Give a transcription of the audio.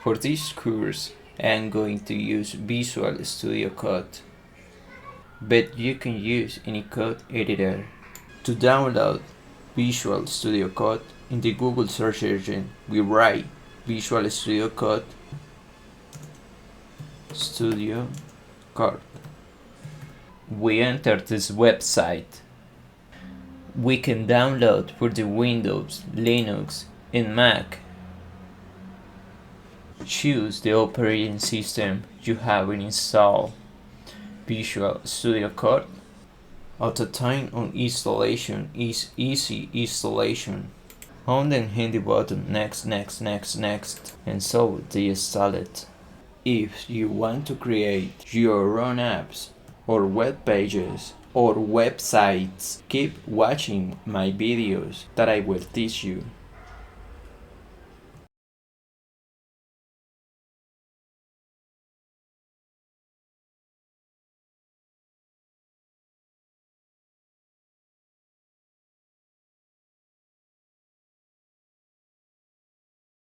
For this course, I'm going to use Visual Studio Code, but you can use any code editor. To download Visual Studio Code, in the Google search engine, we write Visual Studio Code, Studio Code. We enter this website. We can download for the Windows, Linux, and Mac. Choose the operating system you have installed. Visual Studio Code. At the time of installation is easy installation. On then hit the button next, and so they install it. If you want to create your own apps or web pages or websites, keep watching my videos that I will teach you.